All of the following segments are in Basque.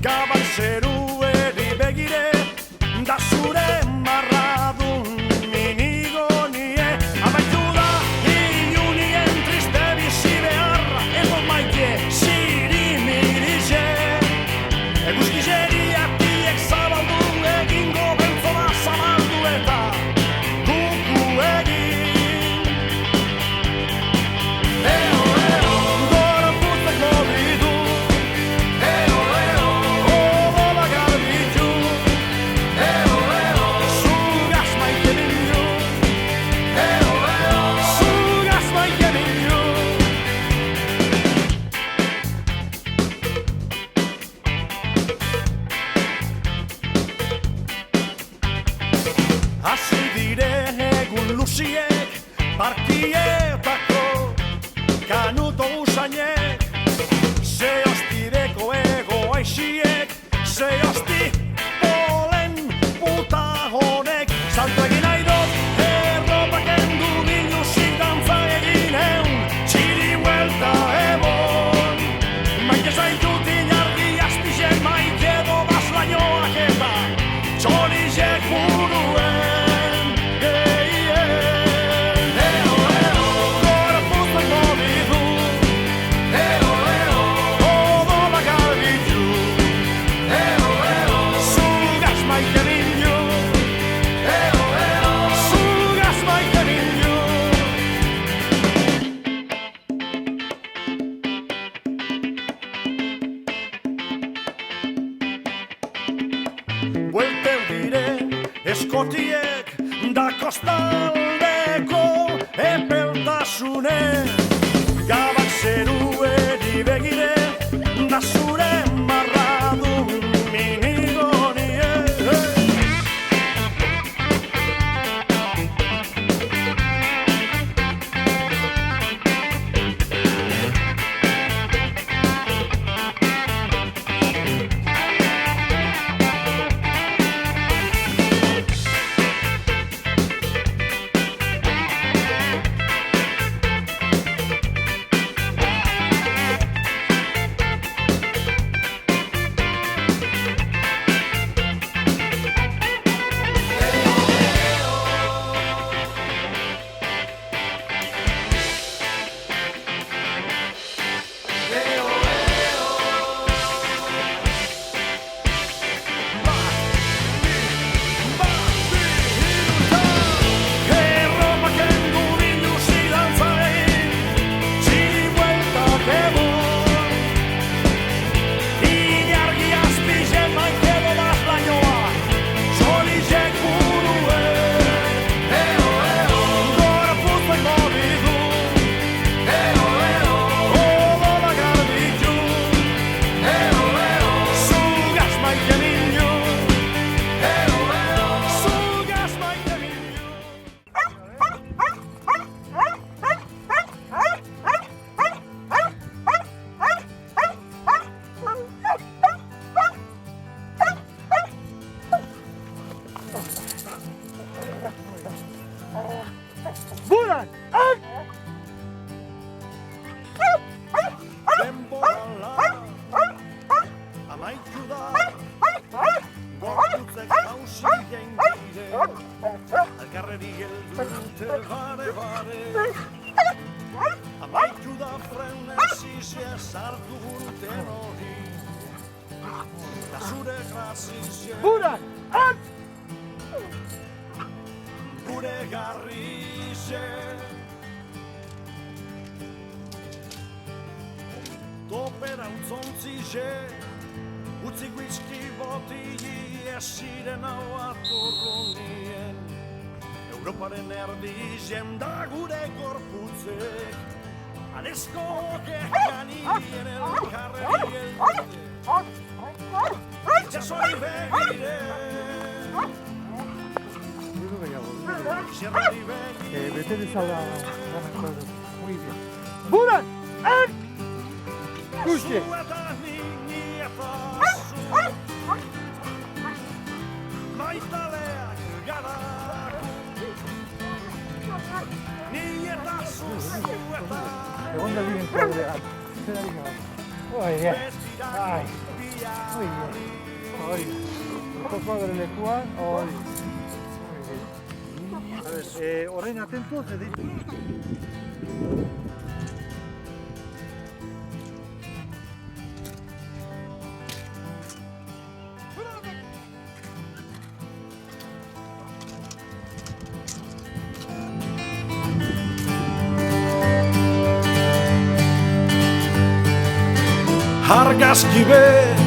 Gabak zerueri begire, da zure marradun minigonie. Amaitu da ilunien triste bizi beharra, ez dut maite zirimirize. Eguzkizeriatiek zabaldu egingo bentzona zabaldu eta kuku egin. Eo, eo, gorputzek mobidu. Eo, eo, odola garbitu. Eo, eo, zugaz maite mindu. Eo, eo, zugaz maite mindu. Hasi dire egun luziek, parkietako kanuto usainek, ze hostireko ego aixiek, ze hosti polen puta honek. Salto egin nahi dut, erropak endu biluzik dantza egin eun, txiri huelta ebon. Maite zaitut ilargi azpizek, maite dobaz lainoak eta txolizek buruen. Eo, eo, gorputzek mobidu. Eo, eo, odola garbitu. Eo, eo, zugaz maite mindu. Eo, eo, zugaz maite mindu. Buelteu dire eskotiek da kostaldeko epeltasune. Gabak zerueri begire, da zure marradun minigonie. Erropak endu biluzik dantza egin, txiri hueltak ebon. Ilargi azpizek maite dobaz lainoak, txolizek buruen. Eo, eo, gorputzek mobidu. Eo, eo, odola garbitu. Eo, eo, zugaz maite mindu. Eo, eo, zugaz maite mindu. Burak! Denborala amaitu da, gorputzek hausi gengire, elkarreri heldu dute bare. Amaitu da frenesizia sartu guruten hori, da zure grazizia, Burak! gure garrize. Topera untzontzize, utzi whisky botili esiren hau atorro nien. Europaren erdizien da gure gorputzek, adezko kekanien elkarreri geldute. Itxasori begire, izerrari begire. Bete dezala. Muy bien. Burak! Kuście! Zueta ni eta zu, maitaleak gara. Ni eta zu eta Egon da diren kaldea. Zera dira. Oi, ja. Ai. Muy bien. Hori. Toko bere lekuan, hori. Muy bien. A ver, orain atentos, editu. Argazki bet,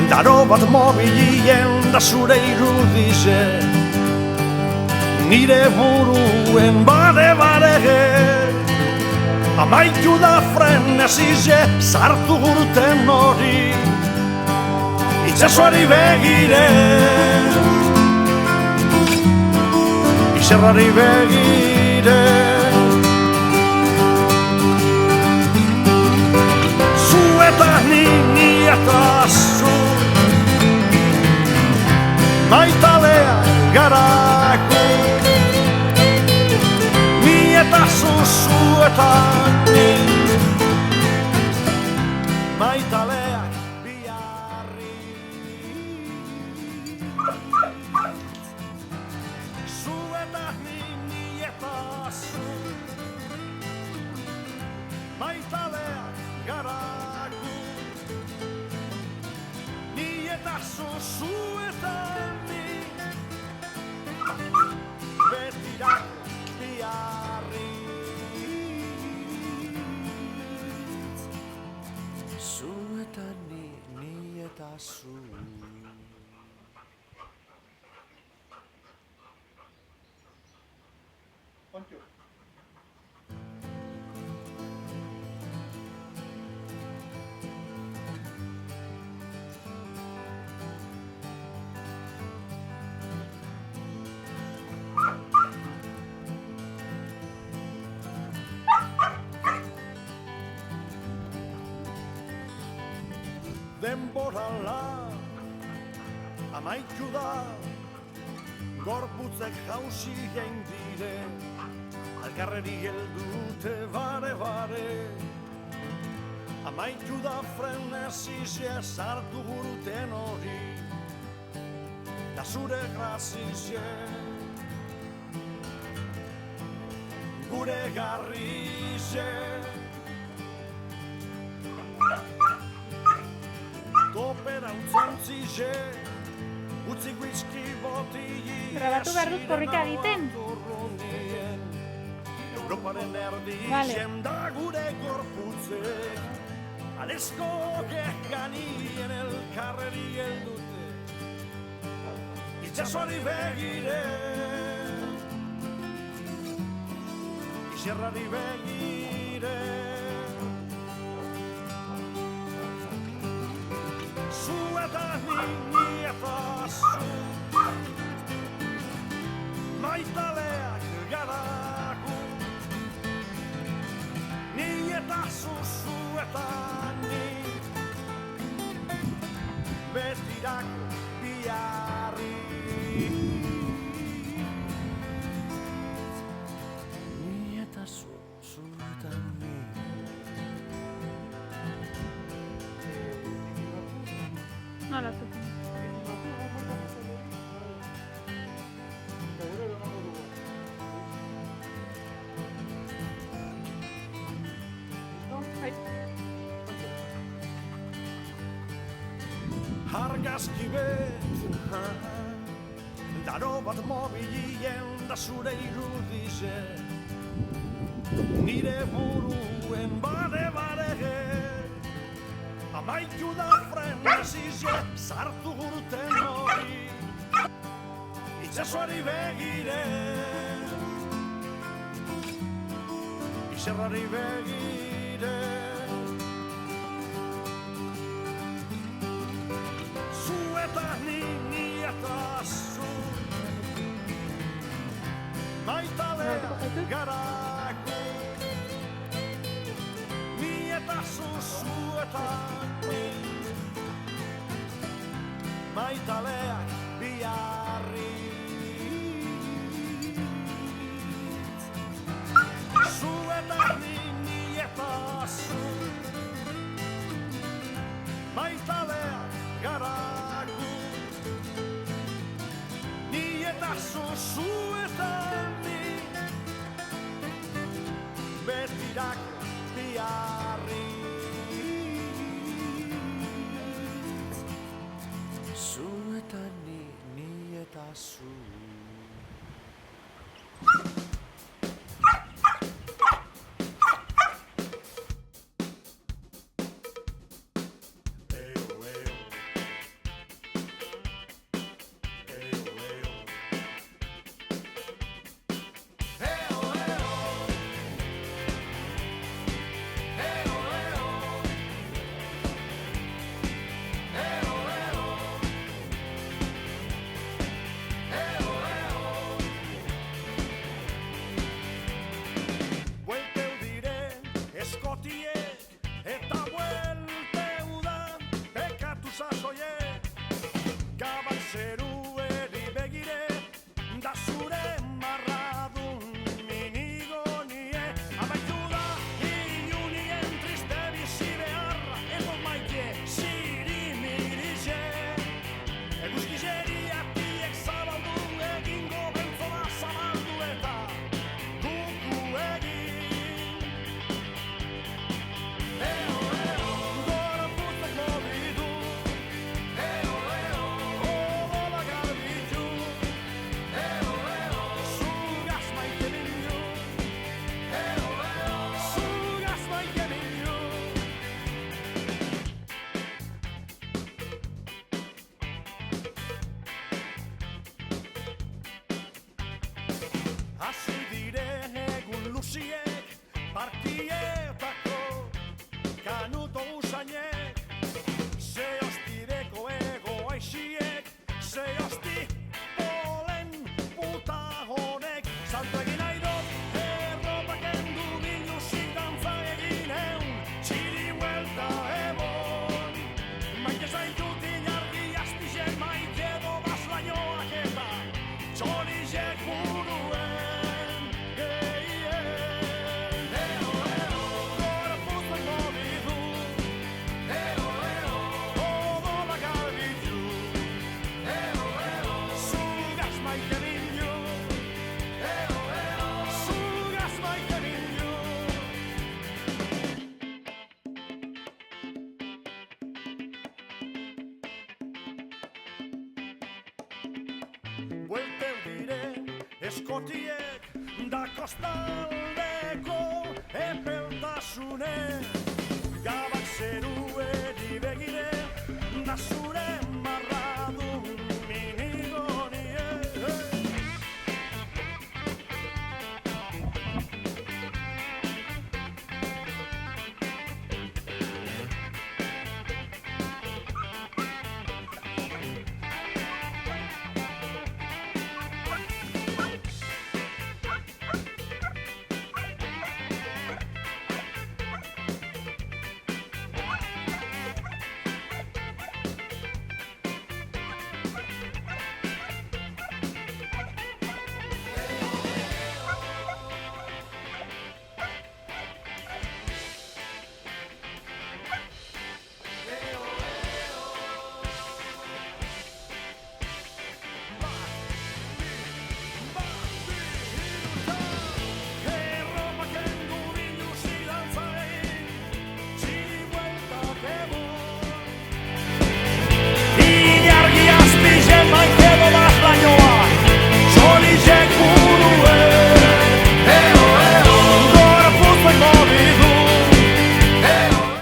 daro bat mobilien da zure irudize, nire buruen bare amaitu da frenezize, sartu gurten hori, itxasuari begire, izerrari begire. Ni eta zu maitalea garako, ni eta zu eta ni maitaleak biarri. Zu eta ni eta zu maitaleak garako, zu eta ni betirako biarri. Zu eta ni eta zu. Denborala amaitu da, gorputzek jauzi egin dire, alkarreri geldute bare, amaitu da frenezize, sartu guruten hori, da zure grazize, gure garrize. Topera utzantzize, utzi whisky botigi. Grabatu behar dut korrika egiten. Europaren erdizien da gure gorputzek, adesko gekanien elkarreri geldute, itxasuari begire, izerrari begire. Zu eta ni eta zu maitaleak garako, ni eta zu eta ni betirako biarri. Ni eta zu eta ni. Nola zuten. Argazki bet, daro bat mobilien da zure irudize, nire buruen bare amaitu da frenezize, sartu gurten hori, itxasuari begire, izerrari begire. Zu eta ni eta zu maitalea garako, ni eta zu eta ni maitaleak biarri. Zu eta ni eta zu maitaleak garagu. Ni eta zozu eta ni, betirako biarritz. Zu eta ni eta zu. Eta buelteu da bekatu sasoiek, gabak zerueri begire, da zure marradun minigonie. Amaitu da inunien triste bizi beharra, edo maite zirimirize. Eguzkizeriatiek zabaldu egingo benzola zabaldu eta kuku egin. Hasi dire egun luziek, parkietako kanuto usainek, ze hostireko ego aixiek, ze hosti polen puta honek. Salto egin nahi dut, erropak endu biluzik dantza egin eun, txiri huelta ebon. Maite zaitut inargi astizek, maite dobaz lainoak eta txorizek buruen. Buelteu dire eskotiek da kostaldeko epeltasune, gabak zerue